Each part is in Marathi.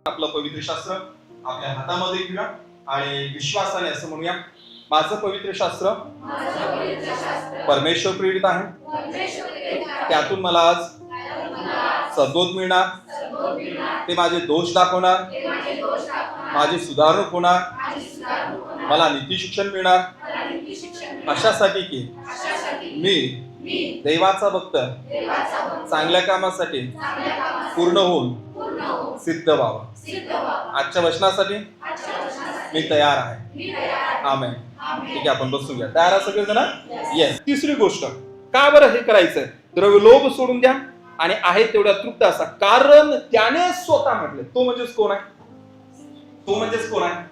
आपलं पवित्र शास्त्र आपल्या हातामध्ये घेऊया आणि विश्वासाने असं म्हणूया, माझं पवित्र शास्त्र परमेश्वर प्रेरित आहे, त्यातून मला आज सद्बोध मिळणार, ते माझे दोष दाखवणार, माझे सुधारक होणार, मला नीती शिक्षण मिळणार, अशासाठी की मी देवाचा भक्त चांगल्या कामासाठी पूर्ण होऊन सिद्ध व्हावं. आजच्या वचनासाठी मी तयार आहे. आमेन. ठीक आहे, आपण बसून घ्या. तयार आहे सगळेजण? येस. तिसरी गोष्ट, का बरं हे करायचंय? द्रव्यलोभ सोडून द्या आणि आहे तेवढ्या तृप्त असा, कारण त्याने स्वतः म्हटले. तो म्हणजेच कोण आहे? तो म्हणजेच कोण आहे?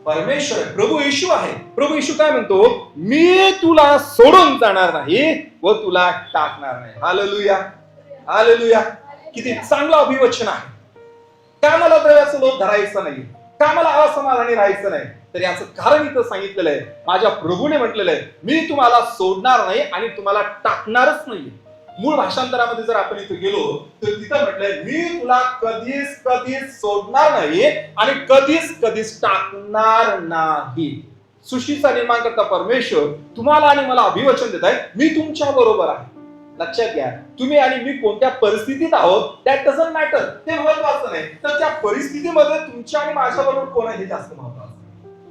परमेश्वर आहे, प्रभू येशू आहे. प्रभू येशू काय म्हणतो? मी तुला सोडून जाणार नाही व तुला टाकणार नाही. Hallelujah, hallelujah. किती चांगलं अभिवचन आहे. का मला द्रव्याचं लोभ धरायचं नाही, का मला असमाधानी राहायचं नाही, तर याचं कारण इथं सांगितलेलं आहे. माझ्या प्रभूने म्हटलेलं आहे, मी तुम्हाला सोडणार नाही आणि तुम्हाला टाकणारच नाही. मूळ भाषांतरामध्ये जर आपण इथे गेलो तर तिथं म्हटलंय, मी तुला कधीच कधीच सोडणार नाही आणि कधीच कधीच टाकणार नाही. सृष्टीचा निर्माण करता परमेश्वर तुम्हाला आणि मला अभिवचन देत आहे, मी तुमच्या बरोबर आहे. लक्षात घ्या, तुम्ही आणि मी कोणत्या परिस्थितीत आहोत दॅट डझंट मॅटर, ते महत्वाचं नाही, तर त्या परिस्थितीमध्ये तुमच्या आणि माझ्या बरोबर कोण आहे हे जास्त महत्वाचं.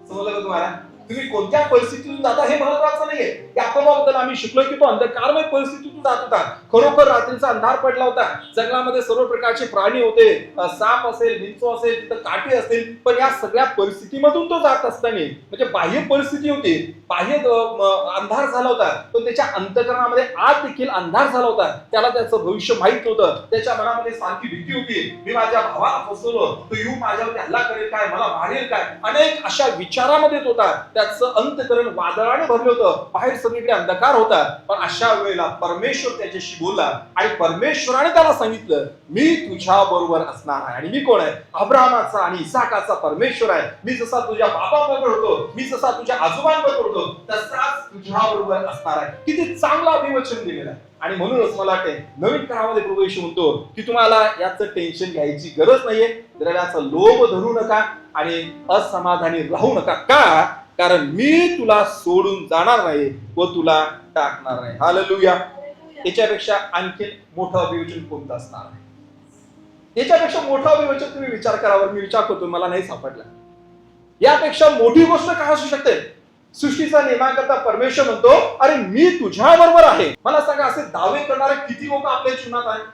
समजलं का तुम्हाला? तुम्ही कोणत्या परिस्थितीतून जाता हे महत्वाचं नाहीये. याकोबाबद्दल आम्ही शिकलो की तो अंधकारमय परिस्थितीतून जात होता. खरोखर रात्रीचा अंधार पडला होता, जंगलामध्ये सर्व प्रकारचे प्राणी होते, साप असेल, विंचू असेल, तिथं काठी असेल, पण या सगळ्या परिस्थितीमधून तो जात असताना म्हणजे बाह्य परिस्थिती होती, बाह्य अंधार झाला होता, पण त्याच्या अंतःकरणामध्ये आत देखील अंधार झाला होता. त्याला त्याचं भविष्य माहित नव्हतं. त्याच्या मनामध्ये सारखी भीती होती, मी माझ्या भावाला फसवलो, तो येऊ माझ्यावरती हल्ला करेल काय, मला मारेल काय, अनेक अशा विचारामध्ये होता. त्याचं अंतःकरण वादळाने भरलं होतं, बाहेर सगळीकडे अंधकार होता. पण अशा वेळेला परमेश्वर त्याच्याशी बोलला आणि परमेश्वराने त्याला सांगितलं, मी तुझ्या बरोबर असणार आहे. आणि मी कोण आहे? अब्राहमाचा आणि इसाकाचा परमेश्वर आहे. मी जसा तुझ्या बाबाबरोबर होतो, मी जसा तुझ्या आजोबांबरोबर होतो, तसाच तुझ्या बरोबर असणार आहे. किती चांगलं अभिवचन दिलेलं आहे. आणि म्हणूनच मला वाटते नवीन काळामध्ये प्रभू येशू म्हणतो की तुम्हाला याचं टेन्शन घ्यायची गरज नाहीये. द्रव्याचा लोभ धरू नका आणि असमाधानी राहू नका. का? कारण मी तुला सोडून जाणार नाही व तुला टाकणार नाही. हालेलुया. याच्यापेक्षा आणखी मोठं अभिवचन कोणतं असणार आहे? याच्यापेक्षा मोठं अभिवचन तुम्ही विचार करावर मी विचार करतो, मला नाही सापडला. यापेक्षा मोठी गोष्ट काय असू शकते? सृष्टीचा निर्माण करता परमेश्वर म्हणतो, अरे मी तुझ्या बरोबर आहे. मला सांगा, असे दावे करणारे किती लोक आपल्या जीवनात आहेत?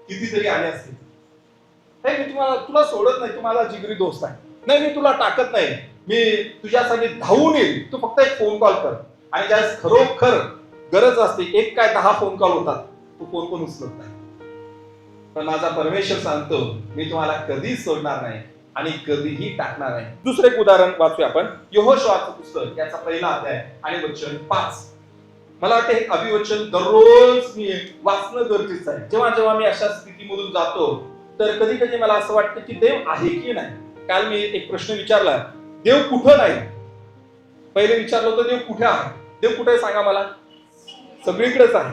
कितीतरी आले असतील. मी तुला सोडत नाही, तू माझा जिगरी दोस्त आहे, नाही मी तुला टाकत नाही, मी तुझ्यासाठी धावून येईल, तू फक्त एक फोन कॉल कर. आणि ज्यावेळेस खरोखर गरज असते, एक काय 10 फोन कॉल होतात, तू फोन पण उचलत नाही. पण माझा परमेश्वर सांगतो, मी तुम्हाला कधीच सोडणार नाही आणि कधीही टाकणार नाही. दुसरं एक उदाहरण वाचूया आपण, यहोशुआचं पुस्तक, याचा पहिला अध्याय आणि वचन 5. मला वाटतं हे अभिवचन दररोज मी वाचणं गरजेचं आहे. जेव्हा जेव्हा मी अशा स्थितीमधून जातो तर कधी कधी मला असं वाटतं की देव आहे की नाही. काल मी एक प्रश्न विचारला, देव कुठं नाही. पहिले विचारलं होतं देव कुठे आहे. देव कुठे आहे सांगा मला? सगळीकडेच आहे.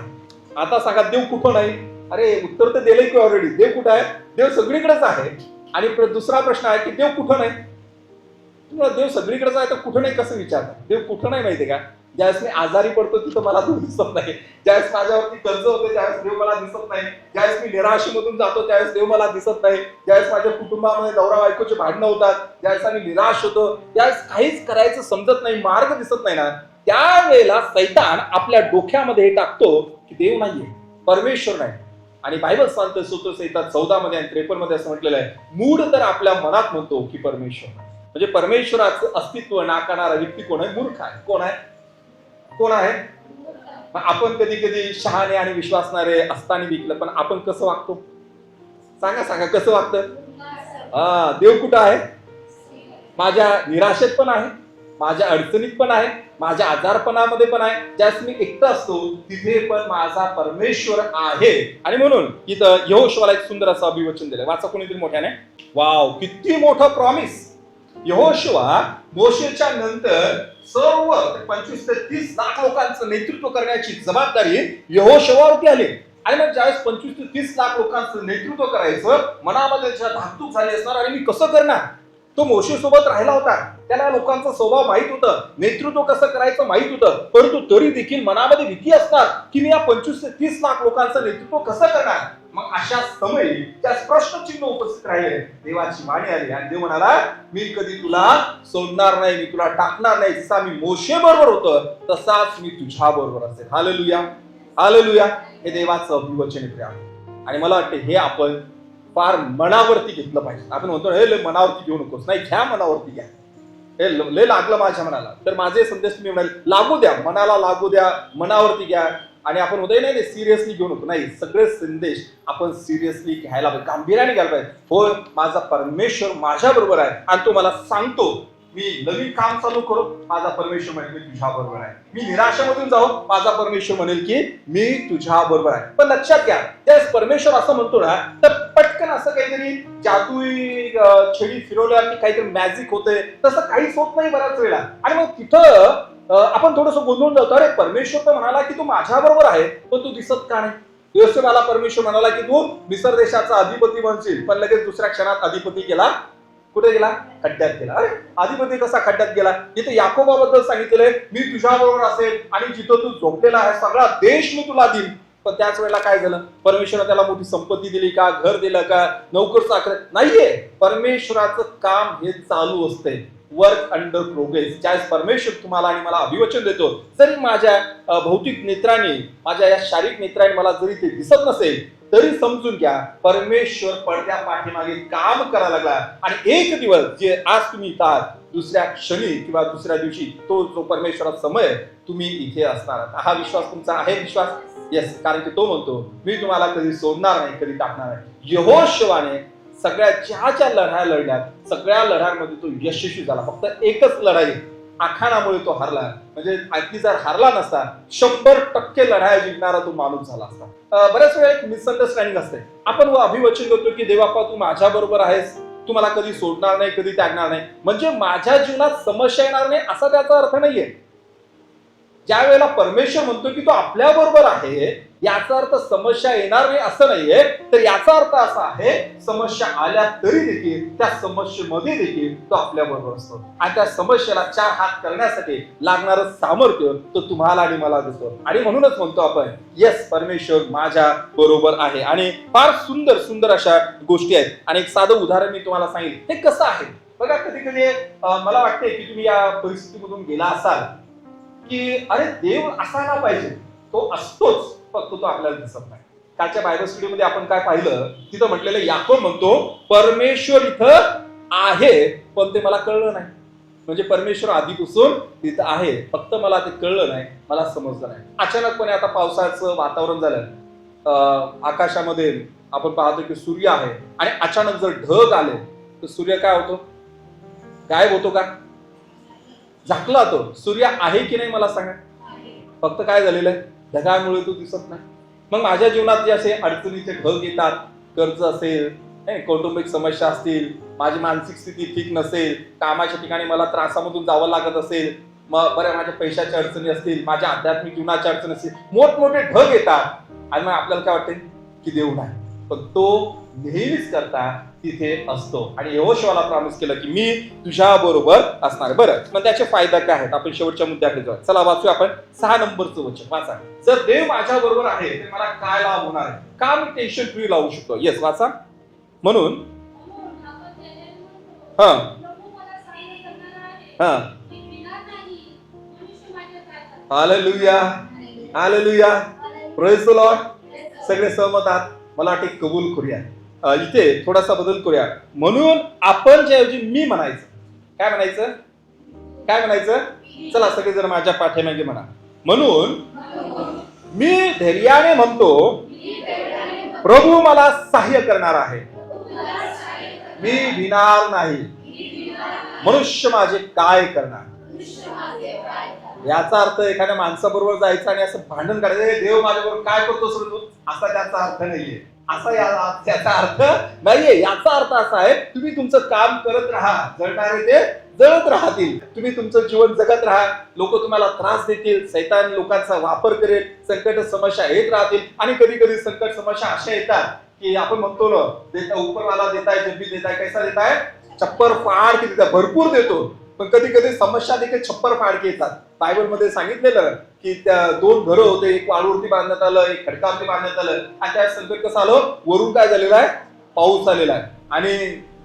आता सांगा देव कुठं नाही. अरे उत्तर तर दिलंय की ऑलरेडी. देव कुठं आहे? देव सगळीकडेच आहे. आणि दुसरा प्रश्न आहे की देव कुठं नाही. तुम्हाला देव सगळीकडेच आहे तर कुठं नाही कसं विचारता? देव कुठं नाही माहितीये का? ज्यावेळेस मी आजारी पडतो तिथं मला देव दिसत नाही, ज्यावेळेस माझ्यावरती कर्ज होते त्यावेळेस देव मला दिसत नाही, ज्यावेळेस मी निराशेमधून जातो त्यावेळेस देव मला दिसत नाही, ज्यावेळेस माझ्या कुटुंबामध्ये नवरा बायकोचे भांडणं होतात, ज्यावेळेस आम्ही निराश होतो, त्यावेळेस काहीच करायचं समजत नाही, मार्ग दिसत नाही ना, त्यावेळेला सैतान आपल्या डोक्यामध्ये टाकतो की देव नाहीये, परमेश्वर नाही. आणि बायबल सांगतं सैतान 14 मध्ये आणि 53 मध्ये असं म्हटलेलं आहे, मूढ तर आपल्या मनात म्हणतो की परमेश्वर नाही. म्हणजे परमेश्वराचं अस्तित्व नाकारणारा व्यक्ती कोण आहे? मूर्ख आहे. कोण आहे? कोण आहे? आपण कधी कधी शहाणे आणि विश्वासणारे असताना देखील पण आपण कसं वागतो? सांगा सांगा, कसं वागतं? देव कुठं आहे? माझ्या निराशेत पण आहे, माझ्या अडचणीत पण आहे, माझ्या आजारपणामध्ये पण आहे. ज्यास मी एकटा असतो तिथे पण माझा परमेश्वर आहे. आणि म्हणून इथं यहोशुआला एक सुंदर असं अभिवचन दिलंय. वाचा कोणीतरी मोठ्याने. वाव, किती मोठं प्रॉमिस. यहोशुआ मोशेच्या नंतर सर्व 25 ते 30 लाख लोकांचं नेतृत्व करण्याची जबाबदारी यहोशुआवरती आली. आणि मग ज्यावेळेस 25 ते 30 लाख लोकांचं नेतृत्व करायचं, मनामध्ये धाकधूक झाली असणार आणि मी कसं करणार. तो मोशे सोबत राहिला होता, त्याला लोकांचा स्वभाव माहित होतं, नेतृत्व कसं करायचं माहित होतं, परंतु तरी देखील मनामध्ये भीती असणार की मी या 25 ते 30 लाख लोकांचं नेतृत्व कसं करणार. मग अशा समयी त्या प्रश्नचिन्ह उपस्थित राहिले. देवाची वाणी आली आणि देव म्हणाला, मी कधी तुला सोडणार नाही, मी तुला टाकणार नाही. जसा मी मोशे बरोबर होतो तसाच मी तुझ्या बरोबर असेल. Hallelujah, hallelujah. हे देवाचं अभिवचन आहे. आणि मला वाटतं हे आपण फार मनावरती घेतलं पाहिजे. आपण म्हणतो हे लय मनावरती घेऊ नकोस, नाही घ्या, मनावरती घ्या. हे लय लागलं माझ्या मनाला, तर माझे संदेश तुम्ही म्हणाल लागू द्या, मनाला लागू द्या, मनावरती घ्या. आणि आपण उदय नाही सिरियसली घेऊ नको, नाही, सगळे संदेश आपण सिरियसली घ्यायला पाहिजे, गांभीर्याने घ्यायला पाहिजे. होय, माझा परमेश्वर माझ्या बरोबर आहे आणि तो मला सांगतो मी नवीन काम चालू करू, माझा परमेश्वर म्हणेल मी तुझ्या बरोबर आहे. मी निराशामधून जाऊ, माझा परमेश्वर म्हणेल की मी तुझ्या बरोबर आहे. पण लक्षात घ्या, त्यावेळेस परमेश्वर असं म्हणतो ना, तर पटकन असं काहीतरी जादुई छडी फिरवल्या की काहीतरी मॅजिक होते, तसं काहीच होत नाही बऱ्याच वेळा. आणि मग तिथं आपण थोडंसं गोंधळून जातो. अरे परमेश्वर तर म्हणाला की तू माझ्या बरोबर आहे, पण तू दिसत का नाही. योसेफाला परमेश्वर म्हणाला की तू मिस्र देशाचा अधिपती बनशील, पण लगेच दुसऱ्या क्षणात अधिपती गेला, कुठे गेला, खड्ड्यात गेला. अरे अधिपती कसा खड्ड्यात गेला. इथे याकोबाबद्दल सांगितलंय, मी तुझ्या बरोबर असेल आणि जिथं तू झोपलेला आहे सगळा देश मी तुला देईन. पण त्याच वेळेला काय झालं, परमेश्वराने त्याला मोठी संपत्ती दिली का, घर दिलं का, नोकर चाकर नाहीये. परमेश्वराचं काम हे चालू असते, वर्क अंडर प्रोग्रेस. ज्यावेळेस परमेश्वर तुम्हाला आणि मला अभिवचन देतो, जरी माझ्या भौतिक नेत्राने, माझ्या या शारीरिक नेत्राने मला जरी ते दिसत नसेल, तरी समजून घ्या परमेश्वर पडद्या पाठीमागे काम करायला लागला. आणि एक दिवस जे आज तुम्ही इथं आहात, दुसऱ्या क्षणी किंवा दुसऱ्या दिवशी तो जो परमेश्वराचा समय तुम्ही इथे असणार आहात. हा विश्वास तुमचा आहे, विश्वास? येस, कारण की तो म्हणतो मी तुम्हाला कधी सोडणार नाही, कधी टाकणार नाही. यहोशुवाने सगळ्या ज्या लढाया लढल्या, सगळ्या लढायांमध्ये तो यशस्वी झाला. फक्त एकच लढाई आखानामुळे तो हरला, म्हणजे आणखी जर हरला नसता 100% लढाया जिंकणारा तो माणूस झाला असता. बऱ्याच वेळा एक मिसअंडरस्टँडिंग असते. आपण अभिवचन करतो की देवाप्पा तू माझ्या बरोबर आहेस, तू मला कधी सोडणार नाही, कधी त्यागणार नाही, म्हणजे माझ्या जीवनात समस्या येणार नाही असा त्याचा अर्थ नाहीये. ज्या वेळेला परमेश्वर म्हणतो की तो आपल्या बरोबर आहे, याचा अर्थ समस्या येणार नाही असं नाहीये. तर याचा अर्थ असा आहे, समस्या आल्या तरी देखील त्या समस्येमध्ये देखील तो आपल्या बरोबर असतो. आणि त्या समस्येला 4 हात करण्यासाठी लागणारं सामर्थ्य तो तुम्हाला आणि मला देतो. आणि म्हणूनच म्हणतो आपण येस, परमेश्वर माझ्या बरोबर आहे. आणि फार सुंदर सुंदर अशा गोष्टी आहेत. आणि एक साधं उदाहरण मी तुम्हाला सांगितलं, हे कसं आहे बघा. कधी कधी मला वाटते की तुम्ही या परिस्थितीमधून गेला असाल की अरे देव असायला पाहिजे, तो असतोच, फक्त तो आपल्याला दिसत नाही. कालच्या बायबल स्टडीमध्ये आपण काय पाहिलं, तिथं म्हटलेलं याकोब म्हणतो परमेश्वर इथं आहे पण ते मला कळलं नाही. म्हणजे परमेश्वर आधीपासून तिथं आहे, फक्त मला ते कळलं नाही, मला समजलं नाही. अचानकपणे आता पावसाचं वातावरण झालं, आकाशामध्ये आपण पाहतो की सूर्य आहे आणि अचानक जर ढग आले तर सूर्य काय होतो, गायब होतो का, झाकला तो. सूर्य आहे की नाही मला सांगा. फक्त काय झालेलं आहे, ढगामुळे तो दिसत नाही. मग माझ्या जीवनात जे असे अडचणीचे ढग येतात, कर्ज असेल, कौटुंबिक समस्या असतील, माझी मानसिक स्थिती ठीक नसेल, कामाच्या ठिकाणी मला त्रासामधून जावं लागत असेल, मग बऱ्या माझ्या पैशाच्या अडचणी असतील, माझ्या आध्यात्मिक जीवनाच्या अडचणी असतील, मोठमोठे ढग येतात आणि मग आपल्याला काय वाटते की देव नाही, पण तो नेहमीच करता तिथे असतो. आणि यहोशुवाला प्रॉमिस केलं की मी तुझ्या बरोबर असणार. बरं, मग त्याचे फायदा काय आहेत, आपण शेवटच्या मुद्द्याकडे जाऊ. चला वाचूया आपण 6 नंबरचं वचन वाचा. जर देव माझ्या बरोबर आहे तर मला काय लाभ होणार आहे, का मी टेन्शन फ्री लावू शकतो. येस, वाचा. म्हणून हा हा hallelujah, hallelujah, praise the Lord. सगळे सहमत आहात, मला वाटते कबूल करूया. इथे थोडासा बदल करूया. म्हणून आपण ज्याऐवजी मी म्हणायचं, काय म्हणायचं, काय म्हणायचं, चला सगळे जण माझ्या पाठीमागे म्हणा. म्हणून मी धैर्याने म्हणतो प्रभू मला सहाय्य करणार आहे, मी भिणार नाही. मनुष्य माझे काय करणार. याचा अर्थ एखाद्या माणसाबरोबर जायचं आणि असं भांडण करायचं, देव माझ्याबरोबर काय करतो असा त्याचा अर्थ नाहीये. असा याचा अर्थ नाहीये. याचा अर्थ असा आहे, तुम्ही तुमचं काम करत राहा, जळणारे ते जळत राहतील. तुम्ही तुमचं जीवन जगत राहा, लोक तुम्हाला त्रास देतील, सैतान लोकांचा वापर करेल, संकट समस्या येत राहतील. आणि कधी कधी संकट समस्या अशा येतात की आपण म्हणतो ना, देता उपरवाला देताय, जब भी देताय, कैसा देताय, छप्पर फाड की देताय, भरपूर देतो. पण कधी कधी समस्या देखील छप्पर फाडकी येतात. बायबल मध्ये सांगितलेलं की त्या 2 घरं होते, एक वाळूवरती बांधण्यात आलं, एक खडकावरती बांधण्यात आलं. आणि त्या संकट कसं आलं, वरून काय झालेलं आहे, पाऊस आलेला आहे, आणि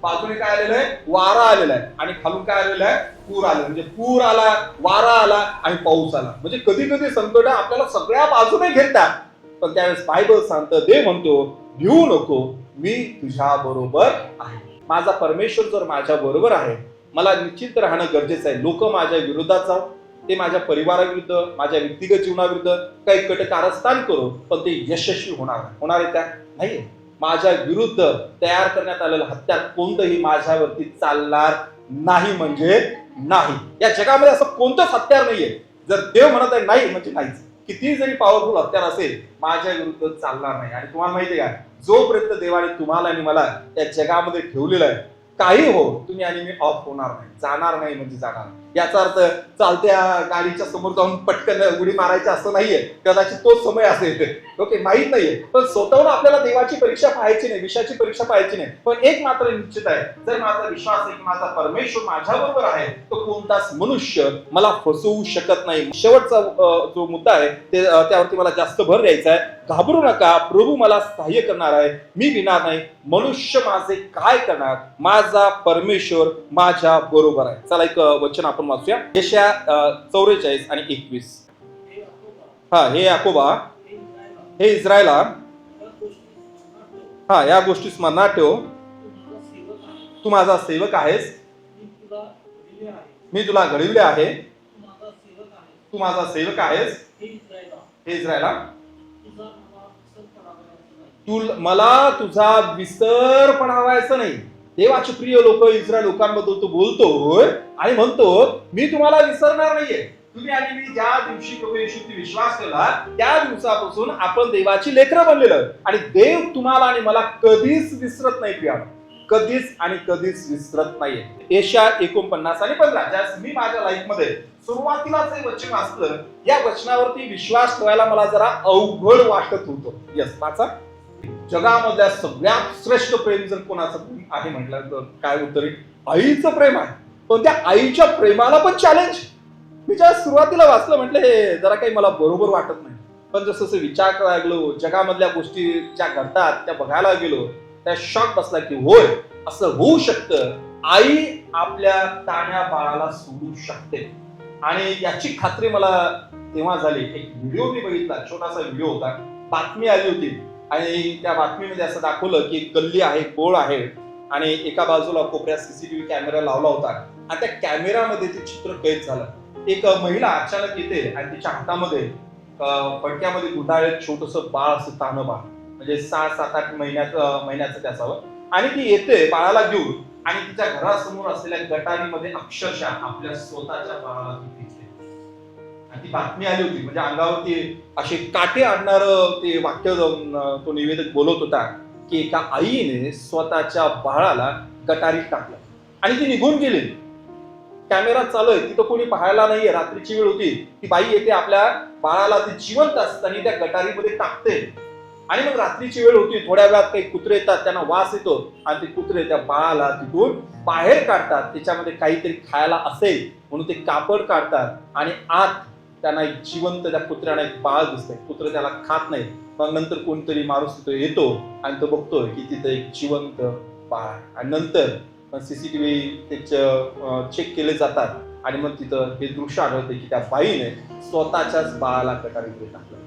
बाजूने काय आलेलं आहे, वारा आलेला आहे, आणि खालून काय आलेलं आहे, पूर आलं. म्हणजे पूर आला, वारा आला आणि पाऊस आला. म्हणजे कधी कधी संकट आपल्याला सगळ्या बाजूने घेतात. पण त्यावेळेस बायबल सांगतं, देव म्हणतो, भिवू नको, मी तुझ्या बरोबर आहे. माझा परमेश्वर जर माझ्या बरोबर आहे, मला निश्चित राहणं गरजेचं आहे. लोक माझ्या विरोधात जाऊ, ते माझ्या परिवाराविरुद्ध, माझ्या व्यक्तिगत जीवनाविरुद्ध काही कटकारस्थान करू, पण ते यशस्वी होणार आहे त्या नाही. माझ्या विरुद्ध तयार करण्यात आलेलं हत्यार कोणतंही माझ्यावरती चालणार नाही म्हणजे नाही. या जगामध्ये असं कोणतंच हत्यार नाहीये. जर देव म्हणत आहे नाही म्हणजे नाहीच. किती जरी पॉवरफुल हत्यार असेल, माझ्या विरुद्ध चालणार नाही. आणि तुम्हाला माहितीये का, जोपर्यंत देवाने तुम्हाला आणि मला या जगामध्ये ठेवलेलं आहे, काही हो, तुम्ही आणि मी ऑफ होणार नाही, जाणार नाही म्हणजे जाणार. याचा अर्थ चालत्या गाडीच्या समोर जाऊन पटकन उडी मारायची असं नाहीये. कदाचित तोच समय असेल, ओके, माहित नाहीये. पण स्वतःहून आपल्याला देवाची परीक्षा पाहायची नाही, विषयाची परीक्षा पाहायची नाही. पण एक मात्र निश्चित आहे, जर माझा विश्वास आहे की माझा परमेश्वर माझ्या बरोबर आहे, तो कोणताच मनुष्य मला फसवू शकत नाही. शेवटचा जो मुद्दा आहे त्यावरती मला जास्त भर द्यायचा आहे. घाबरू नका, प्रभू मला सहाय्य करणार आहे, मी भिणार नाही. मनुष्य माझे काय करणार, माझा परमेश्वर माझ्या बरोबर आहे. चला एक वचन आपण वाचूया, यशाया 44 आणि 21. हे याकोबा, हे इस्रायला, या गोष्टी स्मरणात ठेव, तू माझा सेवक आहेस, मी तुला घडविले आहे, तू माझा सेवक आहेस. हे इस्रायला, मला तुझा विसर पडावायचा नाही. देवाचे प्रिय लोक, इस्रायल लोकांबद्दल तो बोलतोय आणि म्हणतो, मी तुम्हाला विसरणार नाहीये. तुम्ही आणि मी ज्या दिवशी प्रभू येशूवरती विश्वास केला, त्या दिवसापासून आपण देवाची लेकरं बनलेलं. आणि देव तुम्हाला आणि मला कधीच विसरत नाही. प्रिया, कधीच आणि कधीच विसरत नाहीये. यशाया 49 आणि 15, ज्यास मी माझ्या लाईफ मध्ये सुरुवातीलाच हे वचन वाचलं, या वचनावरती विश्वास ठेवायला मला जरा अवघड वाटत होतं. यस, वाचा. जगामधल्या सगळ्यात श्रेष्ठ प्रेम जर कोणाचं आहे म्हटलं तर काय उत्तर, आईचं प्रेम आहे. पण त्या आईच्या प्रेमाला पण चॅलेंज. मी ज्या सुरुवातीला वाचलं, म्हटलं हे जरा काही मला बरोबर वाटत नाही. पण जसं जसं विचार करायला गेलो, जगामधल्या गोष्टी ज्या घडतात त्या बघायला गेलो, त्या शॉक बसला की होय, असं होऊ शकतं. आई आपल्या ताण्या बाळाला सोडू शकते. आणि याची खात्री मला तेव्हा झाली. एक व्हिडिओ मी बघितला, छोटासा व्हिडिओ होता, बातमी आली होती. आणि त्या बातमीमध्ये असं दाखवलं की एक गल्ली आहे, बोळ आहे, आणि एका बाजूला कोपऱ्यात सीसीटीव्ही कॅमेरा लावला होता. आणि त्या कॅमेरामध्ये ते चित्र कैद झालं. एक महिला अचानक येते आणि तिच्या हातामध्ये फडक्यामध्ये गुंडाळलेलं छोटंसं बाळ असं, तानं बाळ, म्हणजे 6-7-8 महिन्याचं ते असावं. आणि ती येते बाळाला घेऊन, आणि तिच्या घरासमोर असलेल्या गटारीमध्ये अक्षरशः आपल्या स्वतःच्या बाळाला ती फेकते. ती बातमी आली होती, म्हणजे अंगावरती असे काटे आणणार ते वाक्य तो निवेदक बोलत होता की एका आईने स्वतःच्या बाळाला गटारीत टाकलं आणि ती निघून गेली. कॅमेरा चालू आहे, तिथं कोणी पाहायला नाहीये, रात्रीची वेळ होती. ती बाई येते, आपल्या बाळाला ती जिवंत असताना त्या गटारीमध्ये टाकते. आणि मग रात्रीची वेळ होती, थोड्या वेळात काही कुत्रे येतात, त्यांना वास येतो, आणि ते कुत्रे त्या बाळाला तिथून बाहेर काढतात. त्याच्यामध्ये काहीतरी खायला असेल म्हणून ते कापड काढतात, आणि आत त्यांना एक जिवंत, त्या कुत्र्याला एक बाळ दिसतंय. कुत्र त्याला खात नाही. मग नंतर कोणतरी माणूस तिथं येतो आणि तो बघतोय की तिथं एक जिवंत बाळ. आणि नंतर सीसीटीव्ही चेक केले जातात, आणि मग तिथं हे दृश्य आढळते की त्या बाईने स्वतःच्याच बाळाला गटारीमध्ये टाकलं.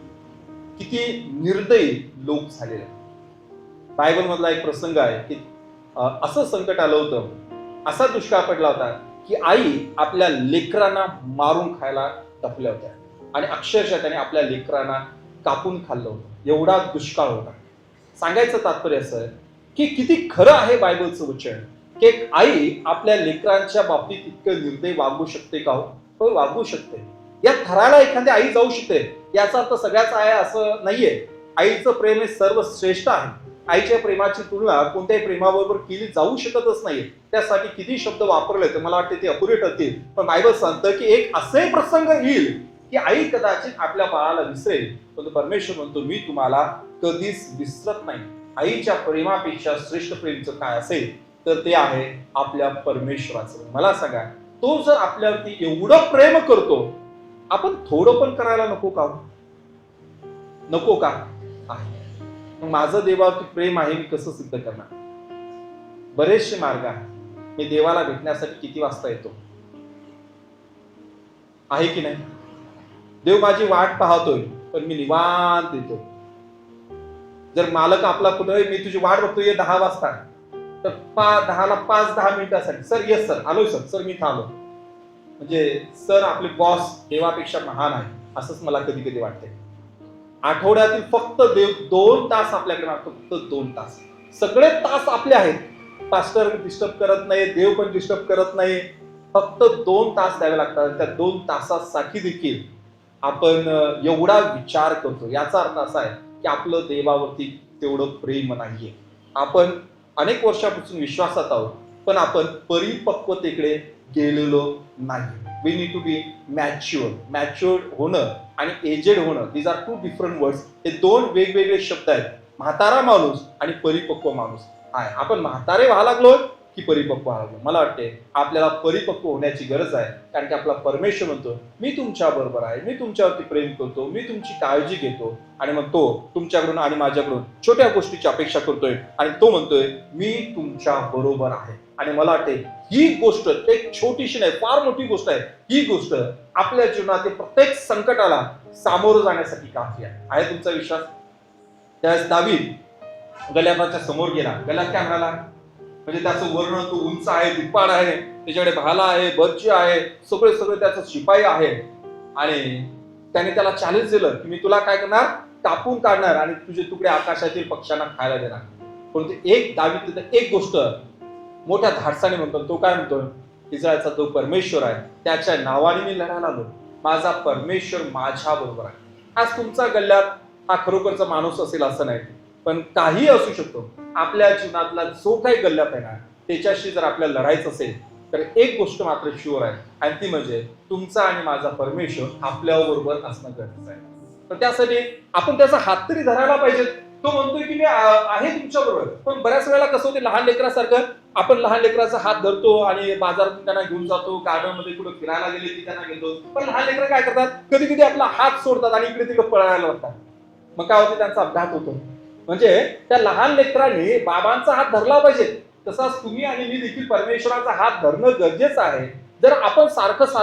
किती निर्दयी लोक झालेले. बायबल मधला एक प्रसंग आहे की असं संकट आलं होतं, असा दुष्काळ पडला होता की आई आपल्या लेकरांना मारून खायला टपल्या होत्या, आणि अक्षरशः त्याने आपल्या लेकरांना कापून खाल्लं होतं. एवढा दुष्काळ होता. सांगायचं तात्पर्य असं आहे की किती खरं आहे बायबलचं वचन की एक आई आपल्या लेकरांच्या बाबतीत इतकं निर्दयी वागू शकते का? हो, वागू शकते. या थराला एखादी आई जाऊ शकते. याचा अर्थ सगळ्याच आहे असं नाहीये. आईचं प्रेम हे सर्वश्रेष्ठ आहे. आईच्या प्रेमाची तुलना कोणत्याही प्रेमाबरोबर केली जाऊ शकतच नाही. त्यासाठी किती शब्द वापरले तर मला वाटते ते अपुरे ठरतील. पण बायबल सांगतं की एक असे प्रसंग येईल की आई कदाचित आपल्या बाळाला विसरेल, पण परमेश्वर म्हणतो मी तुम्हाला कधीच विसरत नाही. आईच्या प्रेमापेक्षा श्रेष्ठ प्रेमचं काय असेल तर ते आहे आपल्या परमेश्वराचं. मला सांगा, तो जर आपल्यावरती एवढं प्रेम करतो, आपण थोडं पण करायला नको का? नको का? मग माझं देवावरती प्रेम आहे मी कसं सिद्ध करणार? बरेचसे मार्ग आहेत. मी देवाला भेटण्यासाठी किती वाजता येतो आहे की नाही? देव माझी वाट पाहतोय पण मी निवांत येतो. जर मालक आपला कुठे मी तुझी वाट बघतोय 10 वाजता, तर 10ला 5-10 मिनिटासाठी सर येस सर आलोय सर मी थांबलो. म्हणजे सर आपले बॉस देवापेक्षा महान आहे असंच मला कधी कधी वाटते. आठवड्यातील फक्त देव 2 तास आपल्याकडे मागतो, फक्त 2 तास. सगळे तास आपले आहेत. पास्टर डिस्टर्ब करत नाही, देव पण डिस्टर्ब करत नाही. फक्त 2 तास द्यावे लागतात. त्या 2 तासासाठी देखील आपण एवढा विचार करतो. याचा अर्थ असा आहे की आपलं देवावरती तेवढं प्रेम नाहीये. आपण अनेक वर्षापासून विश्वासात आहोत पण आपण परिपक्वतेकडे गेलेलो नाही. We need to be matured होणं आणि एजेड होणं, दीज आर 2 डिफरंट वर्ड्स. हे 2 वेगवेगळे शब्द आहेत. म्हातारा माणूस आणि परिपक्व माणूस आहे. आपण म्हातारे व्हायला लागलो की परिपक्व व्हायला लागलो? मला वाटते आपल्याला परिपक्व होण्याची गरज आहे. कारण की आपला परमेश्वर म्हणतो मी तुमच्या बरोबर आहे, मी तुमच्यावरती प्रेम करतो, मी तुमची काळजी घेतो. आणि मग तो तुमच्याकडून आणि माझ्याकडून छोट्या गोष्टीची अपेक्षा करतोय आणि तो म्हणतोय मी तुमच्या बरोबर आहे. आणि मला वाटते ही गोष्ट एक छोटीशी नाही, फार मोठी गोष्ट आहे. ही गोष्ट आपल्या जीवनातील प्रत्येक संकटाला सामोरं जाण्यासाठी काफी आहे. आहे तुमचा विश्वास? त्यावेळेस दावीद गल्याबाच्या समोर गेला. गल्यात काय म्हणाला? म्हणजे त्याचं वर्ण तो उंच आहे, दिपाड आहे, त्याच्याकडे भाला आहे, बर्ची आहे, सगळे त्याचं शिपाई आहे. आणि त्याने त्याला चॅलेंज दिलं की मी तुला काय करणार? कापून काढणार आणि तुझे तुकडे आकाशातील पक्ष्यांना खायला देणार. परंतु दावीद एक गोष्ट मोठ्या धाडसाने म्हणतो. तो काय म्हणतो? इस्रायलचा जो परमेश्वर आहे त्याच्या नावाने मी लढायला आलो. माझा परमेश्वर माझ्या बरोबर आहे. आज तुमचा गल्ल्यात हा खरोखरचा माणूस असेल असं नाही, पण काही असू शकतो. आपल्या जीवनातला जो काही गल्ल्यात आहे ना त्याच्याशी जर आपल्याला लढायचं असेल तर एक गोष्ट मात्र शुअर आहे आणि ती म्हणजे तुमचा आणि माझा परमेश्वर आपल्या बरोबर असणं गरजेचं आहे. तर त्यासाठी आपण त्याचा हात तरी धरायला पाहिजे. तो म्हणतोय की मी आहे तुमच्या बरोबर. पण बऱ्याच वेळेला कसं होते, लहान लेकरासारखं आपण लहान लेकराचा हात धरतो आणि बाजारातून त्यांना घेऊन जातो, गार्डन मध्ये कुठे फिरायला गेले की त्यांना घेतो. पण लहान लेकरं काय करतात? कधी कधी आपला हात सोडतात आणि इकडे तिकडे पळायला लागतात. मग काय होते? त्यांचा अपघात होतो. म्हणजे त्या लहान लेकरांनी बाबांचा हात धरला पाहिजे. तसाच तुम्ही आणि मी देखील परमेश्वराचा हात धरणं गरजेचं आहे. जर आपण सारखंच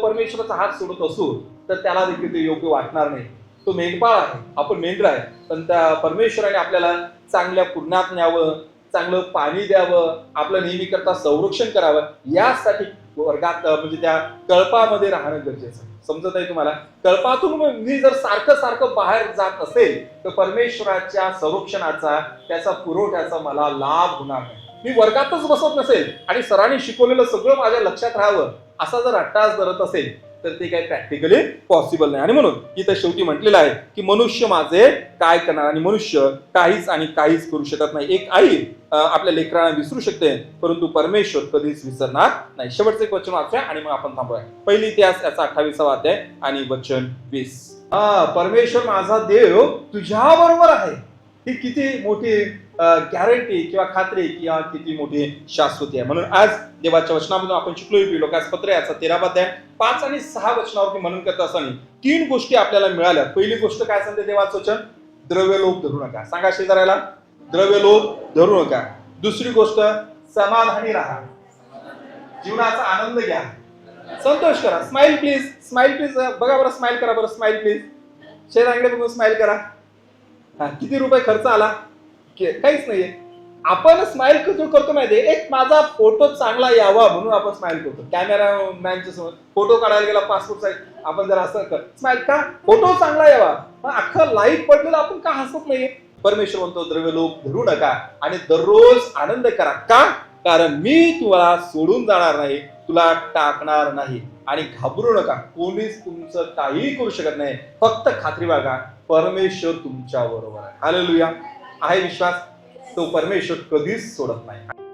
परमेश्वराचा हात सोडत असू तर त्याला देखील ते योग्य वाटणार नाही. तो मेंढपाळ आहे, आपण मेंढर आहे, पण त्या परमेश्वराने आपल्याला चांगल्या कुरणात न्यावं, चांगलं पाणी द्यावं, आपलं नेहमी करता संरक्षण करावं. यासाठी वर्गात म्हणजे त्या कळपामध्ये राहणं गरजेचं आहे. समजत आहे तुम्हाला? कळपातून मी जर सारखं बाहेर जात असेल तर परमेश्वराच्या संरक्षणाचा त्याचा पुरवठ्याचा मला लाभ होणार नाही. मी वर्गातच बसत नसेल आणि सरांनी शिकवलेलं सगळं माझ्या लक्षात राहावं असा जर अट्टास धरत असेल तर ते काही प्रॅक्टिकली पॉसिबल नाही. आणि म्हणून इथं शेवटी म्हटलेलं आहे की मनुष्य माझे काय करणार? आणि मनुष्य काहीच करू शकत नाही. एक आई आपल्या लेकरांना विसरू शकते परंतु परमेश्वर कधीच विसरणार नाही. शेवटचे एक वचन वाचूया आणि मग आपण थांबूया. पहिली इतिहास याचा 28वा अध्याय आणि वचन 20. परमेश्वर माझा देव तुझ्या बरोबर आहे. ही किती मोठी गॅरंटी किंवा खात्री किंवा किती मोठी शाश्वती आहे. म्हणून आज देवाच्या वचनामधून आपण शिकलो लोकांस पत्र याचा 13वा अध्याय 5 आणि 6 वचनावरती म्हणून करत असताना 3 गोष्टी आपल्याला मिळाल्या. पहिली गोष्ट काय सांगते देवाचं वचन? द्रव्यलोभ धरू नका. सांगा शेजाऱ्याला, द्रव्यलोभ धरू नका. दुसरी गोष्ट, समाधानी राहा, जीवनाचा आनंद घ्या, संतोष करा. स्माइल प्लीज बघा बरं, स्माइल करा बरं, स्माइल प्लीज. शेजाऱ्याकडे बघून स्माइल करा. किती रुपये खर्च आला? काहीच नाहीये. आपण स्माइल करतो माहितीये, एक माझा फोटो चांगला यावा म्हणून आपण स्माइल करतो. कॅमेरामॅनच्या समोर फोटो काढायला गेला, पासपोर्ट साईज आपण जर असं स्माइल का? फोटो चांगला यावा. मग अख्खं लाईफ पडलेलं आपण का हसत नाहीये? परमेश्वर म्हणतो द्रव्यलोभ धरू नका आणि दररोज आनंद करा. का? कारण मी तुला सोडून जाणार नाही, तुला टाकणार नाही. आणि घाबरू नका, कोणीच तुमचं काहीही करू शकत नाही. फक्त खात्री बाळगा, परमेश्वर तुमच्या बरोबर आहे. हालेलुया. आहे विश्वास, तो परमेश्वर कधीच सोडत नाही.